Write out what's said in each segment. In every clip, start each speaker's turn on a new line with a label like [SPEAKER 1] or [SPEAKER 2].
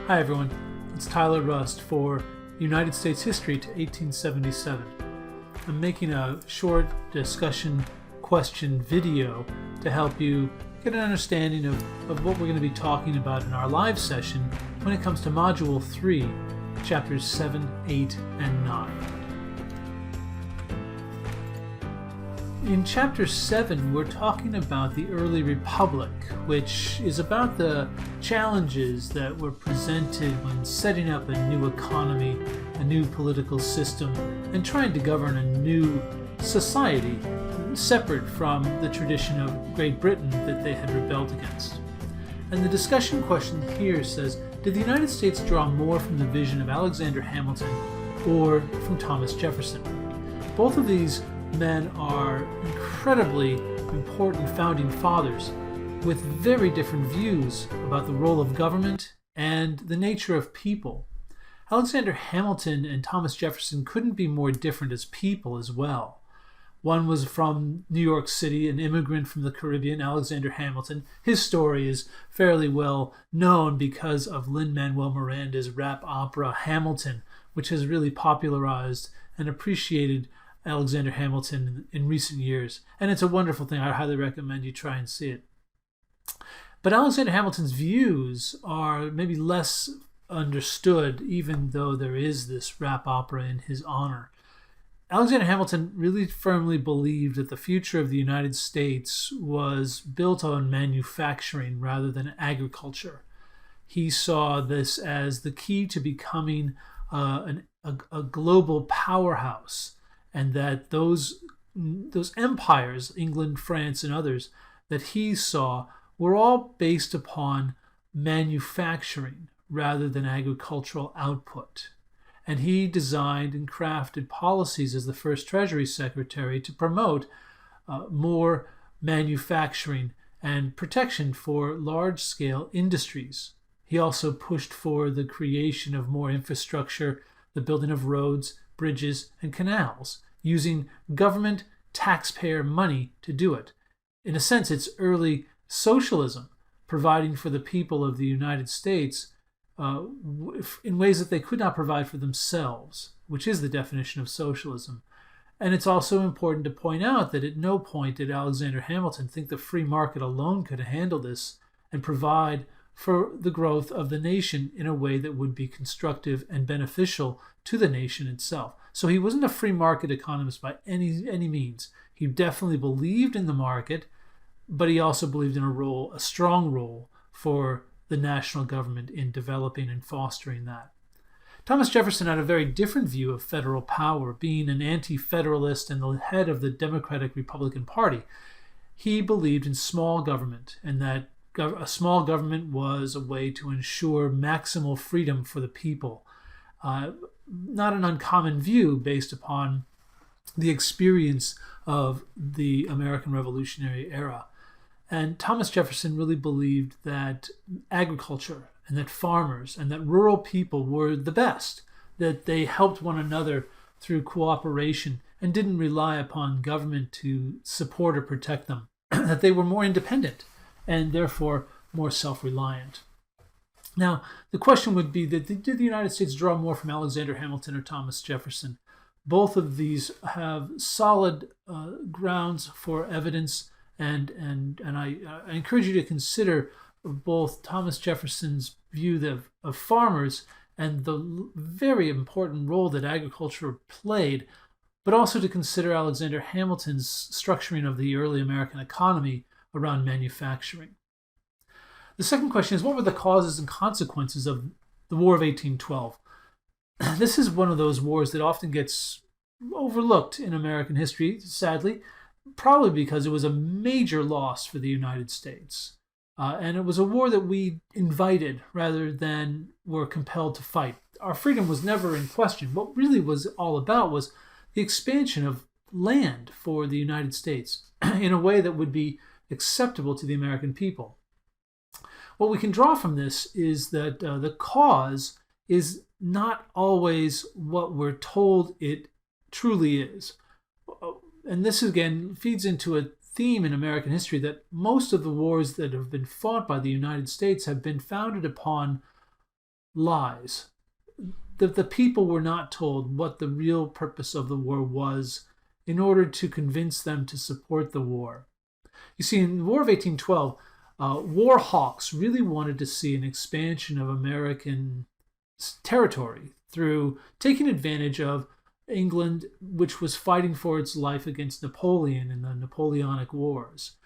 [SPEAKER 1] Hi everyone, it's Tyler Rust for United States History to 1877. I'm making a short discussion question video to help you get an understanding of what we're going to be talking about in our live session when it comes to Module 3, Chapters 7, 8, and 9. In Chapter 7, we're talking about the early republic, which is about the challenges that were presented when setting up a new economy, a new political system, and trying to govern a new society separate from the tradition of Great Britain that they had rebelled against. And the discussion question here says, did the United States draw more from the vision of Alexander Hamilton or from Thomas Jefferson? Both of these men are incredibly important founding fathers with very different views about the role of government and the nature of people. Alexander Hamilton and Thomas Jefferson couldn't be more different as people as well. One was from New York City, an immigrant from the Caribbean, Alexander Hamilton. His story is fairly well known because of Lin-Manuel Miranda's rap opera Hamilton, which has really popularized and appreciated Alexander Hamilton in recent years. And it's a wonderful thing. I highly recommend you try and see it. But Alexander Hamilton's views are maybe less understood, even though there is this rap opera in his honor. Alexander Hamilton really firmly believed that the future of the United States was built on manufacturing rather than agriculture. He saw this as the key to becoming a global powerhouse, and that those empires, England, France, and others, that he saw were all based upon manufacturing rather than agricultural output. And he designed and crafted policies as the first Treasury Secretary to promote more manufacturing and protection for large-scale industries. He also pushed for the creation of more infrastructure, the building of roads, bridges, and canals, using government taxpayer money to do it. In a sense, it's early socialism, providing for the people of the United States in ways that they could not provide for themselves, which is the definition of socialism. And it's also important to point out that at no point did Alexander Hamilton think the free market alone could handle this and provide for the growth of the nation in a way that would be constructive and beneficial to the nation itself. So he wasn't a free market economist by any means. He definitely believed in the market, but he also believed in a strong role for the national government in developing and fostering that. Thomas Jefferson had a very different view of federal power, being an anti-federalist and the head of the Democratic Republican Party. He believed in small government, and that a small government was a way to ensure maximal freedom for the people. Not an uncommon view based upon the experience of the American Revolutionary era. And Thomas Jefferson really believed that agriculture and that farmers and that rural people were the best, that they helped one another through cooperation and didn't rely upon government to support or protect them, that they were more independent and therefore more self-reliant. Now, the question would be that did the United States draw more from Alexander Hamilton or Thomas Jefferson? Both of these have solid grounds for evidence, and I encourage you to consider both Thomas Jefferson's view of farmers and the very important role that agriculture played, but also to consider Alexander Hamilton's structuring of the early American economy around manufacturing. The second question is, what were the causes and consequences of the War of 1812? This is one of those wars that often gets overlooked in American history, sadly, probably because it was a major loss for the United States. And it was a war that we invited rather than were compelled to fight. Our freedom was never in question. What really was all about was the expansion of land for the United States in a way that would be acceptable to the American people. What we can draw from this is that the cause is not always what we're told it truly is. And this, again, feeds into a theme in American history that most of the wars that have been fought by the United States have been founded upon lies. The people were not told what the real purpose of the war was in order to convince them to support the war. You see, in the War of 1812, war hawks really wanted to see an expansion of American territory through taking advantage of England, which was fighting for its life against Napoleon in the Napoleonic Wars.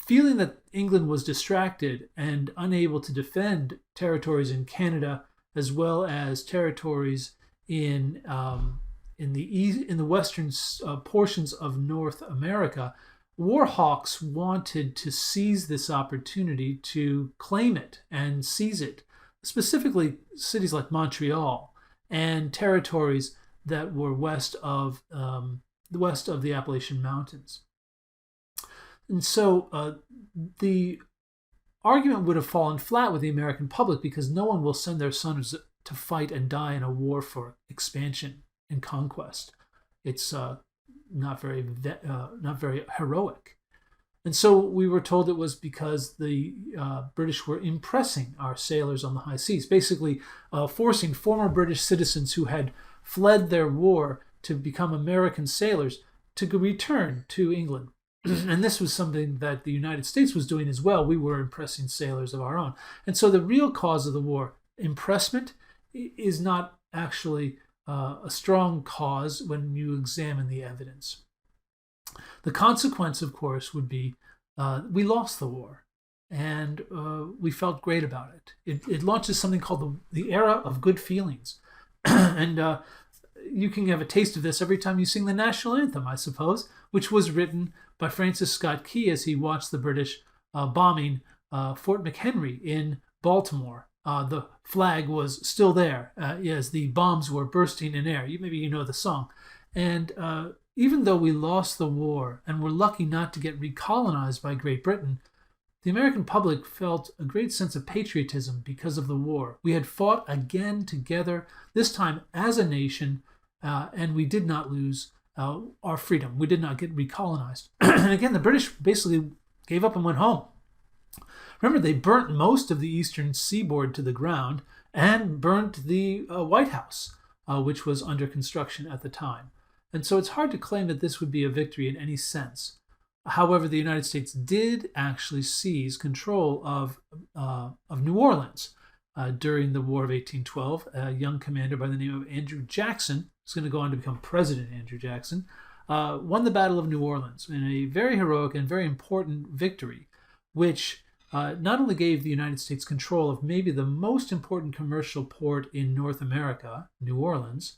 [SPEAKER 1] Feeling that England was distracted and unable to defend territories in Canada as well as territories in the western portions of North America, war hawks wanted to seize this opportunity to claim it and seize it, specifically cities like Montreal and territories that were west of the Appalachian Mountains. And so the argument would have fallen flat with the American public because no one will send their sons to fight and die in a war for expansion and conquest. It's not very heroic. And so we were told it was because the British were impressing our sailors on the high seas, basically forcing former British citizens who had fled their war to become American sailors to return to England. And this was something that the United States was doing as well. We were impressing sailors of our own. And so the real cause of the war, impressment, is not actually a strong cause when you examine the evidence. The consequence, of course, would be we lost the war, and we felt great about it. It launches something called the era of good feelings. And you can have a taste of this every time you sing the national anthem, I suppose, which was written by Francis Scott Key as he watched the British bombing Fort McHenry in Baltimore. The flag was still there as the bombs were bursting in air. Maybe you know the song. And even though we lost the war and were lucky not to get recolonized by Great Britain, the American public felt a great sense of patriotism because of the war. We had fought again together, this time as a nation, and we did not lose our freedom. We did not get recolonized. And again, the British basically gave up and went home. Remember, they burnt most of the eastern seaboard to the ground and burnt the White House, which was under construction at the time. And so it's hard to claim that this would be a victory in any sense. However, the United States did actually seize control of New Orleans during the War of 1812. A young commander by the name of Andrew Jackson, who's going to go on to become President Andrew Jackson, won the Battle of New Orleans in a very heroic and very important victory, which not only gave the United States control of maybe the most important commercial port in North America, New Orleans,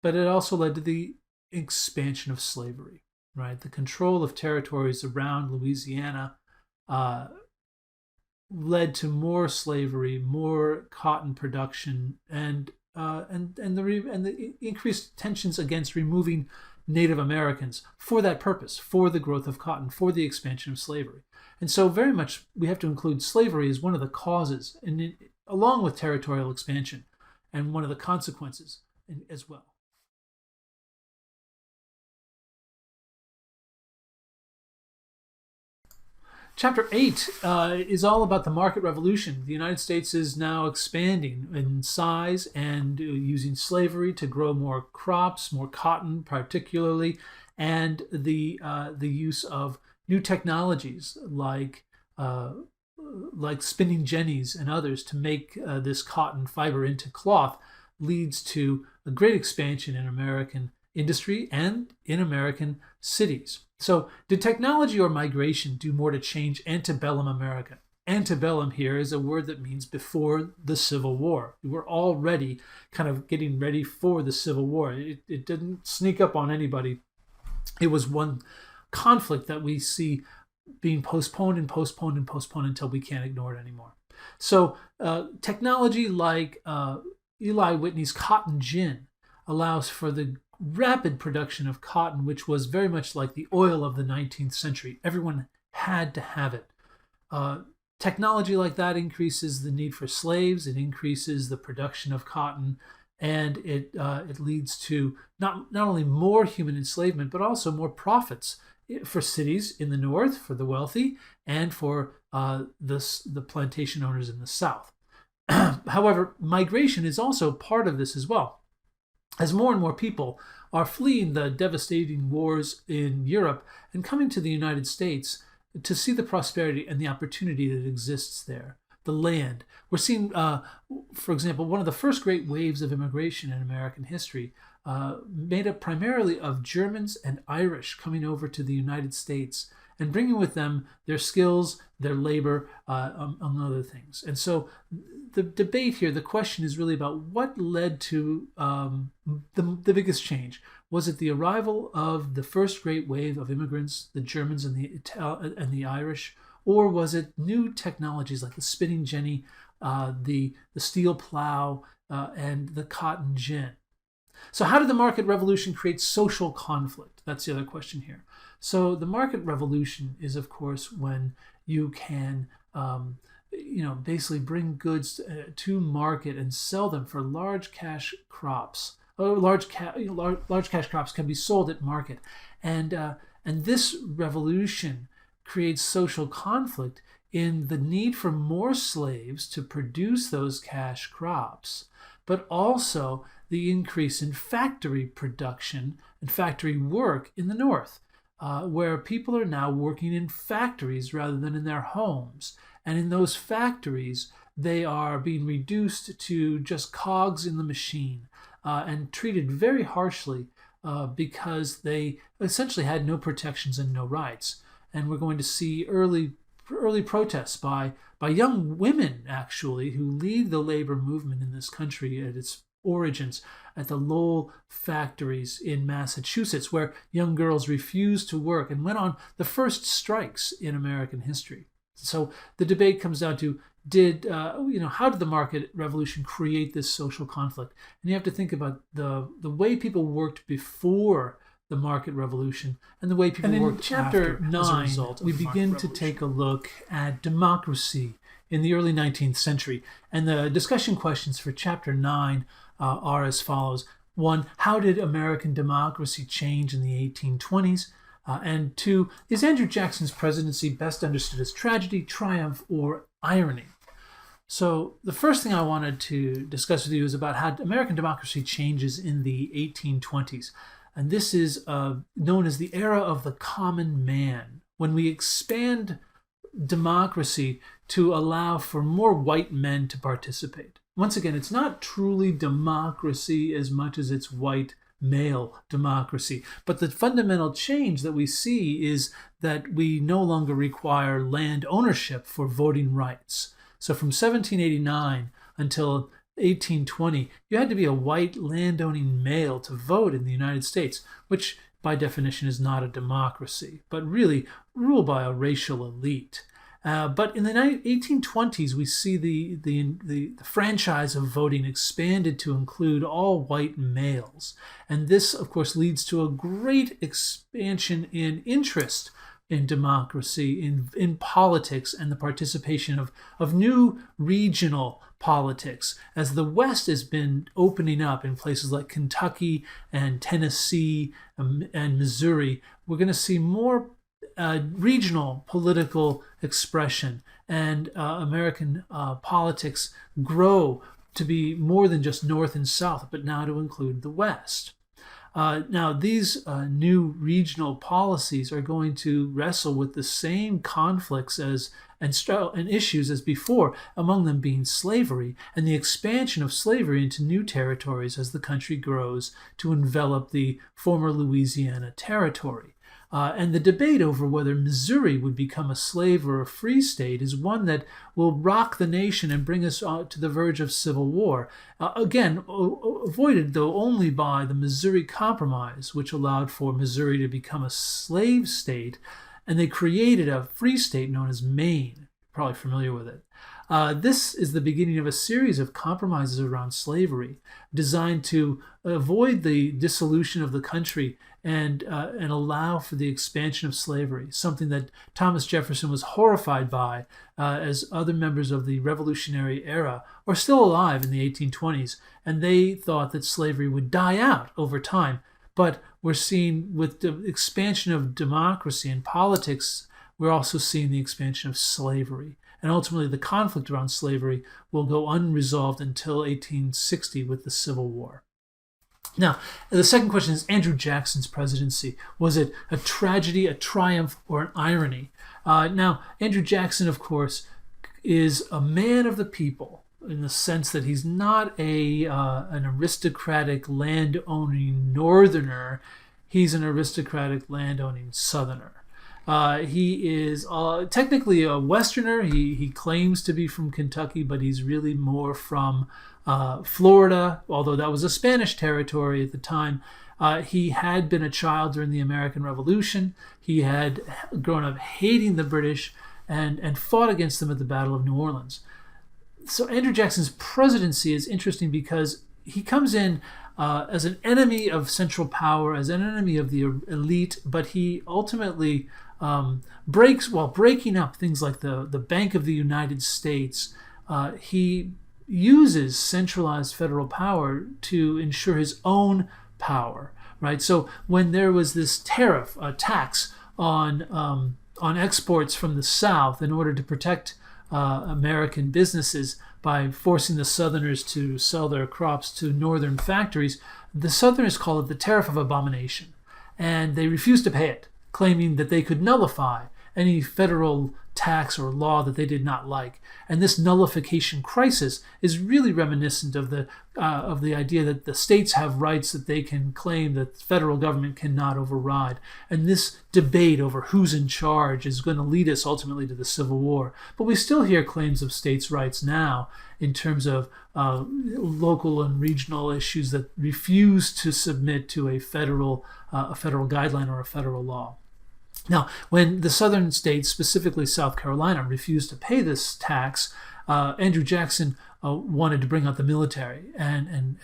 [SPEAKER 1] but it also led to the expansion of slavery, right? The control of territories around Louisiana led to more slavery, more cotton production, and the increased tensions against removing Native Americans for that purpose, for the growth of cotton, for the expansion of slavery. And so very much we have to include slavery as one of the causes, along with territorial expansion, and one of the consequences as well. Chapter 8 is all about the market revolution. The United States is now expanding in size and using slavery to grow more crops, more cotton particularly, and the use of new technologies like spinning jennies and others to make this cotton fiber into cloth leads to a great expansion in American industry and in American cities. So did technology or migration do more to change antebellum America? Antebellum here is a word that means before the Civil War. We were already kind of getting ready for the Civil War. It didn't sneak up on anybody. It was one conflict that we see being postponed and postponed and postponed until we can't ignore it anymore. So technology like Eli Whitney's cotton gin allows for the rapid production of cotton, which was very much like the oil of the 19th century. Everyone had to have it. Technology like that increases the need for slaves. It increases the production of cotton, and it leads to not only more human enslavement, but also more profits for cities in the north, for the wealthy, and for the plantation owners in the south. However, migration is also part of this as well, as more and more people are fleeing the devastating wars in Europe and coming to the United States to see the prosperity and the opportunity that exists there. The land. We're seeing, for example, one of the first great waves of immigration in American history, made up primarily of Germans and Irish coming over to the United States and bringing with them their skills, their labor, among other things. And so the debate here, the question is really about what led to the biggest change. Was it the arrival of the first great wave of immigrants, the Germans and the Irish, or was it new technologies like the spinning jenny, the steel plow, and the cotton gin? So how did the market revolution create social conflict? That's the other question here. So the market revolution is, of course, when you can, basically bring goods to market and sell them for large cash crops. Large cash crops can be sold at market, and this revolution creates social conflict in the need for more slaves to produce those cash crops, but also the increase in factory production and factory work in the North, where people are now working in factories rather than in their homes. And in those factories, they are being reduced to just cogs in the machine and treated very harshly because they essentially had no protections and no rights. And we're going to see early protests by young women, actually, who lead the labor movement in this country at its origins at the Lowell factories in Massachusetts, where young girls refused to work and went on the first strikes in American history. So the debate comes down to, how did the market revolution create this social conflict? And you have to think about the way people worked before the market revolution and the way people worked chapter 9 as a result. We begin to take a look at democracy in the early 19th century. And the discussion questions for chapter 9 are as follows. 1, how did American democracy change in the 1820s? And 2, is Andrew Jackson's presidency best understood as tragedy, triumph, or irony? So the first thing I wanted to discuss with you is about how American democracy changes in the 1820s. And this is known as the era of the common man, when we expand democracy to allow for more white men to participate. Once again, it's not truly democracy as much as it's white male democracy. But the fundamental change that we see is that we no longer require land ownership for voting rights. So from 1789 until 1820, you had to be a white landowning male to vote in the United States, which by definition is not a democracy, but really ruled by a racial elite. But in the 1820s, we see the franchise of voting expanded to include all white males. And this, of course, leads to a great expansion in interest in democracy, in politics, and the participation of new regional politics. As the West has been opening up in places like Kentucky and Tennessee and Missouri, we're going to see more regional political expression, and American politics grow to be more than just North and South, but now to include the West. Now, these new regional policies are going to wrestle with the same conflicts and issues as before, among them being slavery and the expansion of slavery into new territories as the country grows to envelop the former Louisiana Territory. And the debate over whether Missouri would become a slave or a free state is one that will rock the nation and bring us to the verge of civil war. Again, avoided though only by the Missouri Compromise, which allowed for Missouri to become a slave state, and they created a free state known as Maine. You're probably familiar with it. This is the beginning of a series of compromises around slavery designed to avoid the dissolution of the country and allow for the expansion of slavery, something that Thomas Jefferson was horrified by, as other members of the Revolutionary era were still alive in the 1820s, and they thought that slavery would die out over time. But we're seeing, with the expansion of democracy and politics, we're also seeing the expansion of slavery. And ultimately, the conflict around slavery will go unresolved until 1860 with the Civil War. Now, the second question is Andrew Jackson's presidency. Was it a tragedy, a triumph, or an irony? Now, Andrew Jackson, of course, is a man of the people in the sense that he's not an aristocratic land-owning northerner. He's an aristocratic land-owning southerner. He is technically a Westerner. He claims to be from Kentucky, but he's really more from Florida, although that was a Spanish territory at the time. He had been a child during the American Revolution. He had grown up hating the British and fought against them at the Battle of New Orleans. So Andrew Jackson's presidency is interesting because he comes in as an enemy of central power, as an enemy of the elite, but he ultimately breaking up things like the Bank of the United States. He uses centralized federal power to ensure his own power, right? So when there was this tariff, a tax on exports from the South in order to protect American businesses by forcing the Southerners to sell their crops to Northern factories, the Southerners call it the Tariff of Abomination, and they refused to pay it, claiming that they could nullify any federal tax or law that they did not like. And this nullification crisis is really reminiscent of the idea that the states have rights that they can claim that the federal government cannot override. And this debate over who's in charge is going to lead us ultimately to the Civil War. But we still hear claims of states' rights now in terms of local and regional issues that refuse to submit to a federal guideline or a federal law. Now, when the southern states, specifically South Carolina, refused to pay this tax, Andrew Jackson wanted to bring out the military and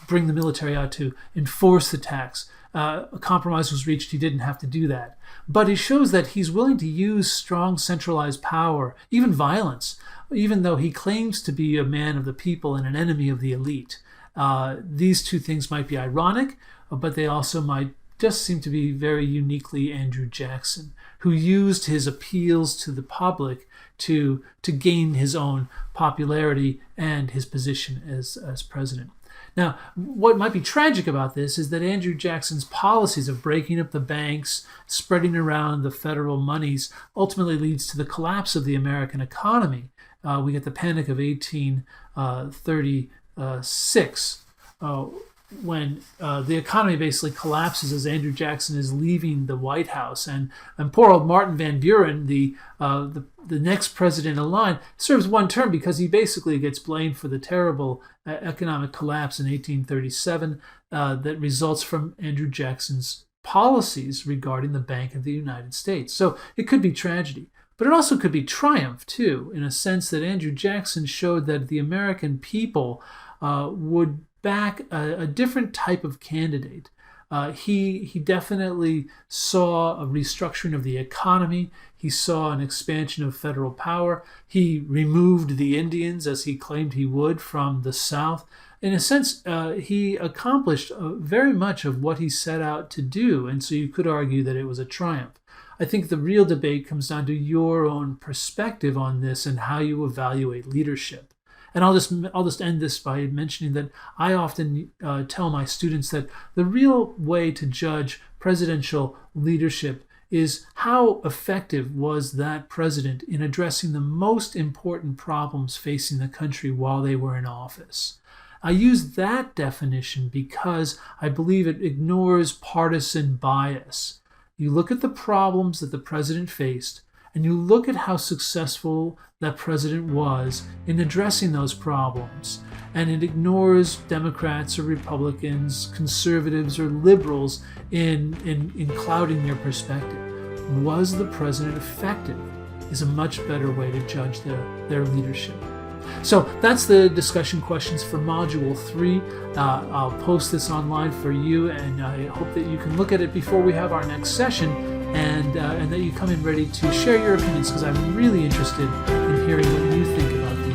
[SPEAKER 1] bring the military out to enforce the tax. A compromise was reached. He didn't have to do that. But it shows that he's willing to use strong centralized power, even violence, even though he claims to be a man of the people and an enemy of the elite. These two things might be ironic, but they also might just seem to be very uniquely Andrew Jackson, who used his appeals to the public to gain his own popularity and his position as president. Now, what might be tragic about this is that Andrew Jackson's policies of breaking up the banks, spreading around the federal monies, ultimately leads to the collapse of the American economy. We get the Panic of 1836, when the economy basically collapses as Andrew Jackson is leaving the White House, and poor old Martin Van Buren, the next president in line, serves one term because he basically gets blamed for the terrible economic collapse in 1837 that results from Andrew Jackson's policies regarding the Bank of the United States. So it could be tragedy. But it also could be triumph, too, in a sense that Andrew Jackson showed that the American people would back a different type of candidate. He definitely saw a restructuring of the economy. He saw an expansion of federal power. He removed the Indians, as he claimed he would, from the South. In a sense, he accomplished very much of what he set out to do, and so you could argue that it was a triumph. I think the real debate comes down to your own perspective on this and how you evaluate leadership. And I'll just end this by mentioning that I often tell my students that the real way to judge presidential leadership is how effective was that president in addressing the most important problems facing the country while they were in office. I use that definition because I believe it ignores partisan bias. You look at the problems that the president faced, and you look at how successful that president was in addressing those problems, and it ignores Democrats or Republicans, conservatives or liberals in clouding your perspective. Was the president effective is a much better way to judge their leadership. So that's the discussion questions for Module 3. I'll post this online for you, and I hope that you can look at it before we have our next session, and that you come in ready to share your opinions, because I'm really interested in hearing what you think about this.